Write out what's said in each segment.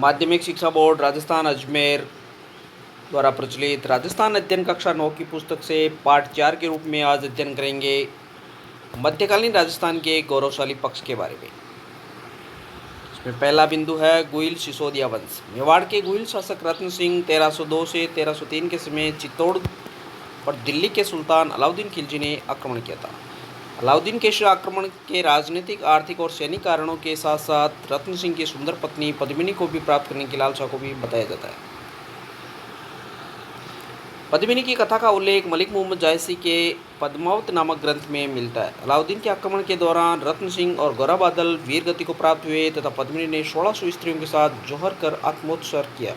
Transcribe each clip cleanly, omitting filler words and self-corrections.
माध्यमिक शिक्षा बोर्ड राजस्थान अजमेर द्वारा प्रचलित राजस्थान अध्ययन कक्षा 9 की पुस्तक से पाठ 4 के रूप में आज अध्ययन करेंगे मध्यकालीन राजस्थान के गौरवशाली पक्ष के बारे में। इसमें पहला बिंदु है गुहिल सिसोदिया वंश। मेवाड़ के गुहिल शासक रत्न सिंह 1302 से 1303 के समय चित्तौड़ पर दिल्ली के सुल्तान अलाउद्दीन खिलजी ने आक्रमण किया था। अलाउद्दीन के इस आक्रमण के राजनीतिक, आर्थिक और सैनिक कारणों के साथ साथ रत्न सिंह की सुंदर पत्नी पद्मिनी को भी प्राप्त करने की लालसा को भी बताया जाता है। पद्मिनी की कथा का उल्लेख मलिक मोहम्मद जायसी के पद्मावत नामक ग्रंथ में मिलता है। अलाउद्दीन के आक्रमण के दौरान रत्न सिंह और गौरा बादल वीर गति को प्राप्त हुए तथा पद्मिनी ने 1600 स्त्रियों के साथ जौहर कर आत्मोत्सर्ग किया।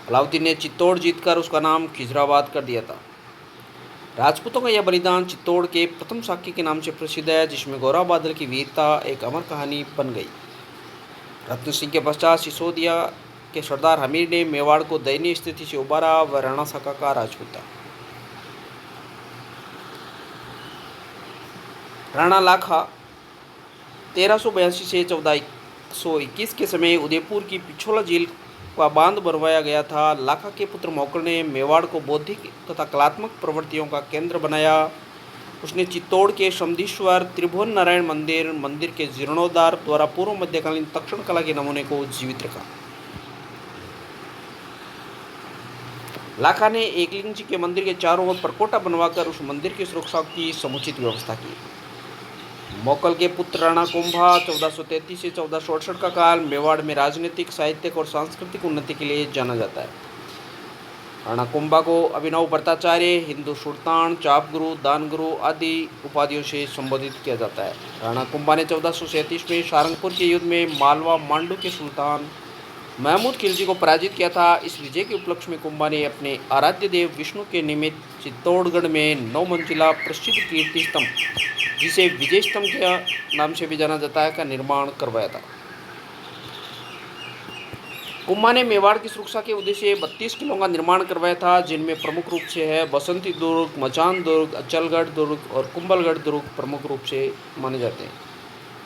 अलाउद्दीन ने चित्तौड़ जीतकर उसका नाम खिजराबाद कर दिया था। राजपूतों का यह बलिदान चित्तौड़ के प्रथम साक्य के नाम से प्रसिद्ध है, जिसमें गौरा बादल की वीरता एक अमर कहानी बन गई। रत्न सिंह के पश्चात सिसोदिया के सरदार हमीर ने मेवाड़ को दयनीय स्थिति से उबारा व राणा साका का राजपूत था। राणा लाखा 1382 से 1421 के समय उदयपुर की पिछोला झील का बांध बनवाया गया था। लाखा के पुत्र मौकर ने मेवाड़ को बौद्धिक तथा कलात्मक प्रवृत्तियों का केंद्र बनाया। उसने चित्तौड़ के समधीश्वर त्रिभुवन नारायण मंदिर के जीर्णोद्धार द्वारा पूर्व मध्यकालीन तक्षण कला के नमूने को जीवित रखा। लाखा ने एकलिंग जी के मंदिर के चारों ओर परकोटा बनवाकर उस मंदिर की सुरक्षा की समुचित व्यवस्था की। मोकल के पुत्र राणा कुंभा 1433 से 1468 का काल मेवाड़ में राजनीतिक, साहित्यिक और सांस्कृतिक उन्नति के लिए जाना जाता है। राणा कुंभा को अभिनव भट्टाचार्य, हिंदू सुल्तान, चापगुरु, दानगुरु आदि उपाधियों से संबोधित किया जाता है। राणा कुंभा ने 1437 में सारंगपुर के युद्ध में मालवा मांडू के सुल्तान महमूद खिलजी को पराजित किया था। इस विजय के उपलक्ष्य में कुंभा ने अपने आराध्य देव विष्णु के निमित्त चित्तौड़गढ़ में 9 मंजिला प्रसिद्ध कीर्ति स्तंभ, जिसे विजय स्तंभ के नाम से भी जाना जाता है, का निर्माण करवाया था। कुंभा ने मेवाड़ की सुरक्षा के उद्देश्य 32 किलों का निर्माण करवाया था, जिनमें प्रमुख रूप से है बसंती दुर्ग, मचान दुर्ग, अचलगढ़ दुर्ग और कुंभलगढ़ दुर्ग प्रमुख रूप से माने जाते हैं।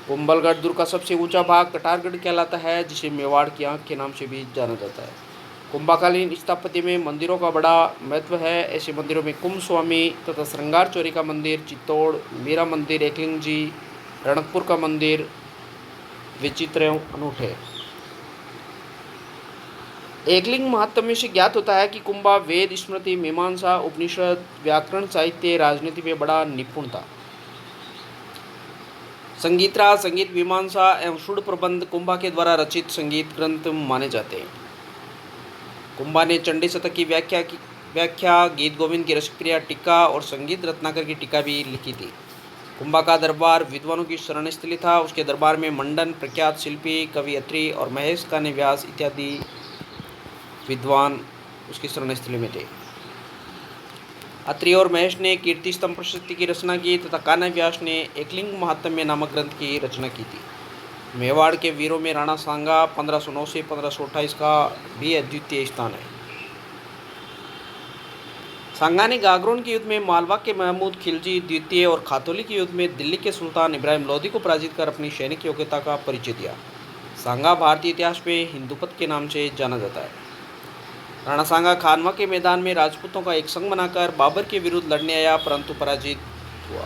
कुंभलगढ़ दुर्ग का सबसे ऊंचा भाग कटारगढ़ कहलाता है, जिसे मेवाड़ की आंख के नाम से भी जाना जाता है। कुंभाकालीन स्थापत्य में मंदिरों का बड़ा महत्व है। ऐसे मंदिरों में कुंभ स्वामी तथा श्रृंगार चौरी का मंदिर, चित्तौड़ मीरा मंदिर, एकलिंग जी, रणकपुर का मंदिर विचित्र एवं अनूठे। एकलिंग महात्म्य से ज्ञात होता है कि कुंभा वेद, स्मृति, मीमांसा, उपनिषद, व्याकरण, साहित्य, राजनीति में बड़ा निपुण था। संगीतराज, संगीत मीमांसा एवं सुड़ प्रबंध कुंभा के द्वारा रचित संगीत ग्रंथ माने जाते हैं। कुंभा ने चंडी शतक की व्याख्या, गीत गोविंद की रसप्रिया टीका और संगीत रत्नाकर की टीका भी लिखी थी। कुंभा का दरबार विद्वानों की शरणस्थली था। उसके दरबार में मंडन, प्रख्यात शिल्पी, कवि अत्रि और महेश कान्य व्यास इत्यादि विद्वान उसकी शरणस्थली में थे। अत्रि और महेश ने कीर्ति स्तंभ प्रशस्ति की रचना की तथा कान्य व्यास ने एकलिंग महात्म्य नामक ग्रंथ की रचना की थी। मेवाड़ के वीरों में राणा सांगा 1509 से 1528 का भी अद्वितीय स्थान है। सांगा ने गागरोन के युद्ध में मालवा के महमूद खिलजी द्वितीय और खातौली के युद्ध में दिल्ली के सुल्तान इब्राहिम लोदी को पराजित कर अपनी सैनिक योग्यता का परिचय दिया। सांगा भारतीय इतिहास में हिंदुपत के नाम से जाना जाता है। राणा सांगा खानवा के मैदान में राजपूतों का एक संघ बनाकर बाबर के विरुद्ध लड़ने आया, परंतु पराजित हुआ।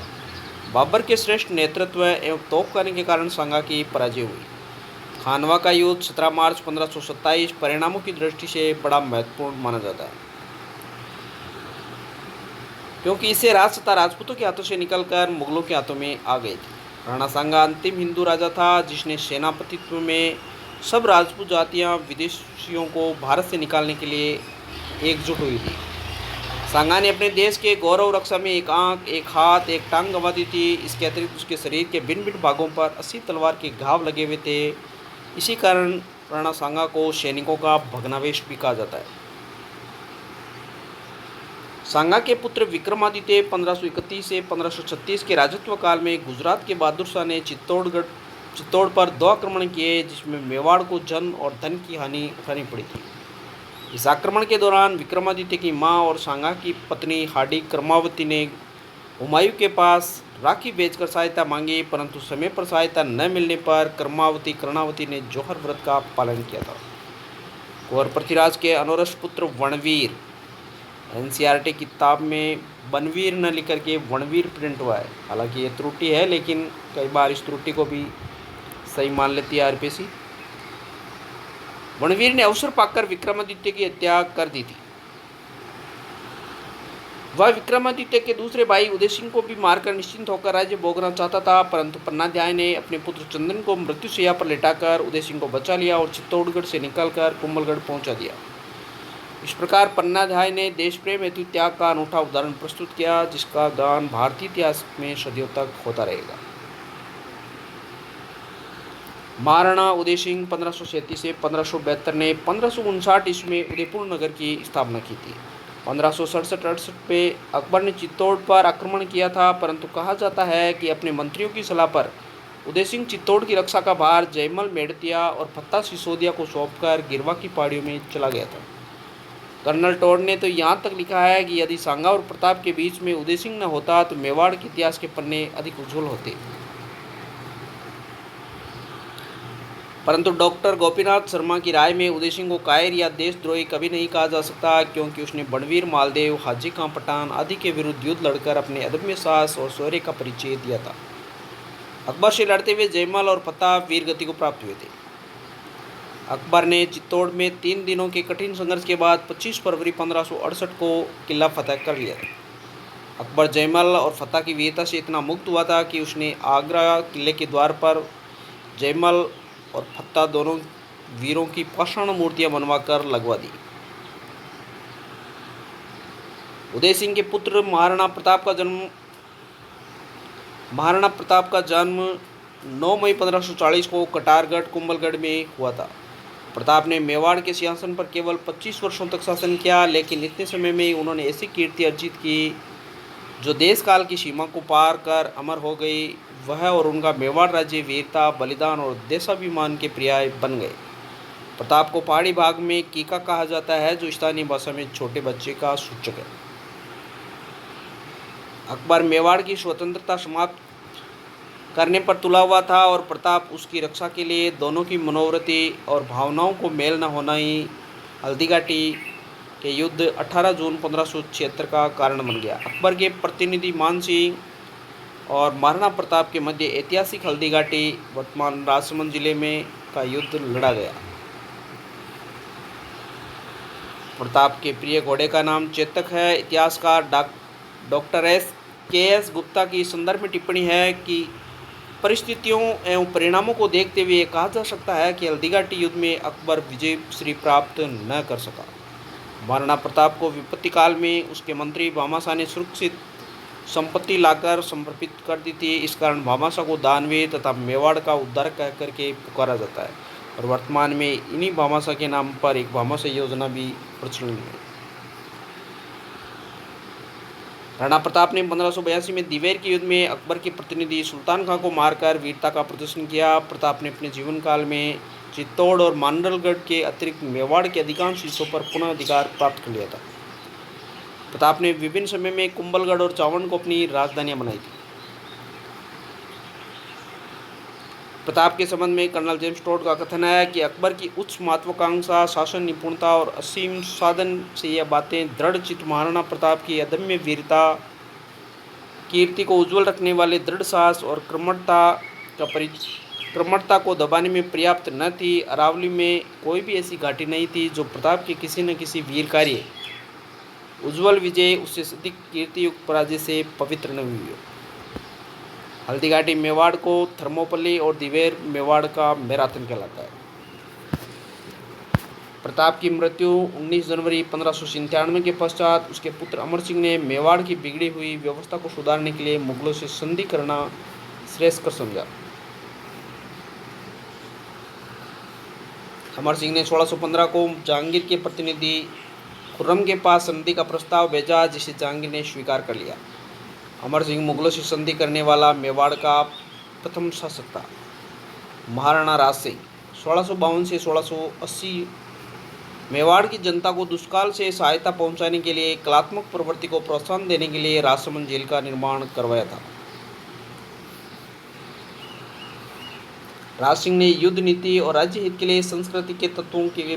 बाबर के श्रेष्ठ नेतृत्व एवं तोपखाने के कारण सांगा की पराजय हुई। खानवा का युद्ध 17 मार्च 1527 परिणामों की दृष्टि से बड़ा महत्वपूर्ण माना जाता है, क्योंकि इससे राज सत्ता राजपूतों के हाथों से निकलकर मुगलों के हाथों में आ गई थी। राणा सांगा अंतिम हिंदू राजा था, जिसने सेनापतित्व में सब राजपूत जातियां विदेशियों को भारत से निकालने के लिए एकजुट हुई थी। सांगा ने अपने देश के गौरव रक्षा में एक आंख, एक हाथ, एक टांग गंवा दी थी। इसके अतिरिक्त उसके शरीर के भिन्न भिन्न भागों पर 80 तलवार के घाव लगे हुए थे। इसी कारण राणा सांगा को सैनिकों का भग्नावेश भी कहा जाता है। सांगा के पुत्र विक्रमादित्य 1531 से 1536 के राजत्व काल में गुजरात के बहादुर शाह ने चित्तौड़ पर 2 आक्रमण किए, जिसमें मेवाड़ को जन और धन की हानि उठानी पड़ी थी। इस आक्रमण के दौरान विक्रमादित्य की मां और सांगा की पत्नी हाडी कर्मावती ने हुमायूं के पास राखी बेचकर सहायता मांगी, परंतु समय पर सहायता न मिलने पर कर्णावती ने जौहर व्रत का पालन किया था। कुंवर पृथ्वीराज के अनौरस पुत्र वणवीर, एनसीईआरटी किताब में बनवीर न लिख करके वणवीर प्रिंट हुआ है। हालांकि ये त्रुटि है, लेकिन कई बार इस त्रुटि को भी सही मान लेती है आरपीसी। वणवीर ने अवसर पाकर विक्रमादित्य की हत्या कर दी थी। वह विक्रमादित्य के दूसरे भाई उदय सिंह को भी मारकर निश्चिंत होकर राज्य भोगना चाहता था, परंतु पन्नाध्याय ने अपने पुत्र चंदन को मृत्युशैया पर लेटाकर उदय सिंह को बचा लिया और चित्तौड़गढ़ से निकालकर कुंभलगढ़ पहुंचा दिया। इस प्रकार पन्नाध्याय ने देश प्रेम हेतु त्याग का अनूठा उदाहरण प्रस्तुत किया, जिसका गान भारतीय इतिहास में सदियों तक होता रहेगा। महाराणा उदय सिंह 1537 से 1572 ने 1559 ईस्वी में उदयपुर नगर की स्थापना की थी। 1567-68 में अकबर ने चित्तौड़ पर आक्रमण किया था, परंतु कहा जाता है कि अपने मंत्रियों की सलाह पर उदय सिंह चित्तौड़ की रक्षा का भार जयमल मेड़तिया और फत्ता सिसोदिया को सौंपकर गिरवा की पहाड़ियों में चला गया था। कर्नल टोड ने तो यहाँ तक लिखा है कि यदि सांगा और प्रताप के बीच में उदय सिंह न होता तो मेवाड़ के इतिहास के पन्ने अधिक उज्ज्वल होते। परंतु डॉक्टर गोपीनाथ शर्मा की राय में उदय सिंह को कायर या देशद्रोही कभी नहीं कहा जा सकता, क्योंकि उसने बणवीर, मालदेव, हाजी खां पठान आदि के विरुद्ध युद्ध लड़कर अपने अदम्य साहस और शौर्य का परिचय दिया था। अकबर से लड़ते हुए जयमल और प्रताप वीर गति को प्राप्त हुए थे। अकबर ने चित्तौड़ में 3 दिनों के कठिन संघर्ष के बाद 25 फरवरी 1568 को किला फतह कर लिया था। अकबर जयमल और फतह की वीरता से इतना मुग्ध हुआ था कि उसने आगरा किले के द्वार पर जयमल और फत्ता दोनों वीरों की पाषाण मूर्तियां बनवाकर लगवा दी। उदय सिंह के पुत्र महाराणा प्रताप का जन्म 9 मई 1540 को कटारगढ़ कुंभलगढ़ में हुआ था। प्रताप ने मेवाड़ के सिंहासन पर केवल 25 वर्षों तक शासन किया, लेकिन इतने समय में उन्होंने ऐसी कीर्ति अर्जित की जो देश काल की सीमा को पार कर अमर हो गई। वह और उनका मेवाड़ राज्य वीरता, बलिदान और देशाभिमान के पर्याय बन गए। प्रताप को पहाड़ी भाग में कीका कहा जाता है, जो स्थानीय भाषा में छोटे बच्चे का सूचक है। अकबर मेवाड़ की स्वतंत्रता समाप्त करने पर तुला हुआ था और प्रताप उसकी रक्षा के लिए दोनों की मनोवृत्ति और भावनाओं को मेल न होना ही हल्दीघाटी के युद्ध 18 जून 1576 का कारण बन गया। अकबर के प्रतिनिधि मान सिंह और महाराणा प्रताप के मध्य ऐतिहासिक हल्दीघाटी वर्तमान राजसमंद जिले में का युद्ध लड़ा गया। प्रताप के प्रिय घोड़े का नाम चेतक है। इतिहासकार डॉक्टर के.एस. गुप्ता की संदर्भ में टिप्पणी है कि परिस्थितियों एवं परिणामों को देखते हुए कहा जा सकता है कि हल्दीघाटी युद्ध में अकबर विजय श्री प्राप्त न कर सका। महाराणा प्रताप को विपत्ति काल में उसके मंत्री भामाशाह ने सुरक्षित संपत्ति लाकर समर्पित कर दी थी। इस कारण भामाशाह को दानवीर तथा मेवाड़ का उद्धार कह करके पुकारा जाता है और वर्तमान में इन्हीं भामाशाह के नाम पर एक भामाशाह योजना भी प्रचलन में है। राणा प्रताप ने 1582 में दिवेर के युद्ध में अकबर के प्रतिनिधि सुल्तान खां को मारकर वीरता का प्रदर्शन किया। प्रताप ने अपने जीवन काल में चित्तौड़ और मांडलगढ़ के अतिरिक्त मेवाड़ के अधिकांश हिस्सों पर पुनः अधिकार प्राप्त कर लिया था। प्रताप ने विभिन्न समय में कुंभलगढ़ और चावड़ को अपनी राजधानियां बनाई थी। प्रताप के संबंध में कर्नल जेम्स टोड का कथन है कि अकबर की उच्च महत्वाकांक्षा, शासन निपुणता और असीम साधन से यह बातें दृढ़ चित्त महाराणा प्रताप की अदम्य वीरता, कीर्ति को उज्जवल रखने वाले दृढ़ साहस और क्रमणता को दबाने में पर्याप्त न थी। अरावली में कोई भी ऐसी घाटी नहीं थी जो प्रताप के किसी न किसी वीर कार्य, उज्जवल विजय, उससे अधिक कीर्तियुक्त पराजय से पवित्र न हुई हो। हल्दीघाटी मेवाड़ को थर्मोपल्ली और दिवेर मेवाड़ का मैराथन कहलाता है। प्रताप की मृत्यु 19 जनवरी 1597 के पश्चात उसके पुत्र अमर सिंह ने मेवाड़ की बिगड़ी हुई व्यवस्था को सुधारने के लिए मुगलों से संधि करना श्रेयस्कर समझा। अमर सिंह ने 1615 को जहांगीर के प्रतिनिधि खुर्रम के पास संधि का प्रस्ताव भेजा, जिसे जहांगीर ने स्वीकार कर लिया। अमर सिंह मुगलों से संधि करने वाला मेवाड़ का प्रथम शासक था। महाराणा राज सिंह 1652 से 1680 मेवाड़ की जनता को दुष्काल से सहायता पहुंचाने के लिए कलात्मक प्रवृत्ति को प्रोत्साहन देने के लिए राजसमंद जेल का निर्माण करवाया था। राज सिंह ने युद्ध नीति और राज्य हित के लिए संस्कृति के तत्वों के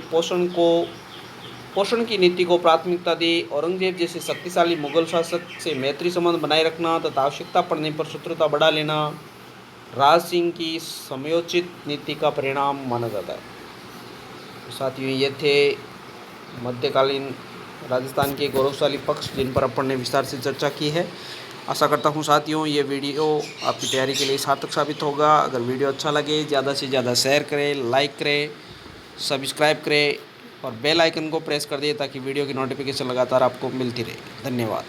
पोषण की नीति को प्राथमिकता दी। औरंगजेब जैसे शक्तिशाली मुगल शासक से मैत्री संबंध बनाए रखना तथा आवश्यकता पड़ने पर शत्रुता बढ़ा लेना राज सिंह की समयोचित नीति का परिणाम माना जाता है। तो साथियों, ये थे मध्यकालीन राजस्थान के गौरवशाली पक्ष जिन पर अपन ने विस्तार से चर्चा की है। आशा करता हूँ साथियों ये वीडियो आपकी तैयारी के लिए सार्थक साबित होगा। अगर वीडियो अच्छा लगे ज़्यादा से ज़्यादा शेयर करें, लाइक करें, सब्सक्राइब करें और बेल आइकन को प्रेस कर दें ताकि वीडियो की नोटिफिकेशन लगातार आपको मिलती रहे। धन्यवाद।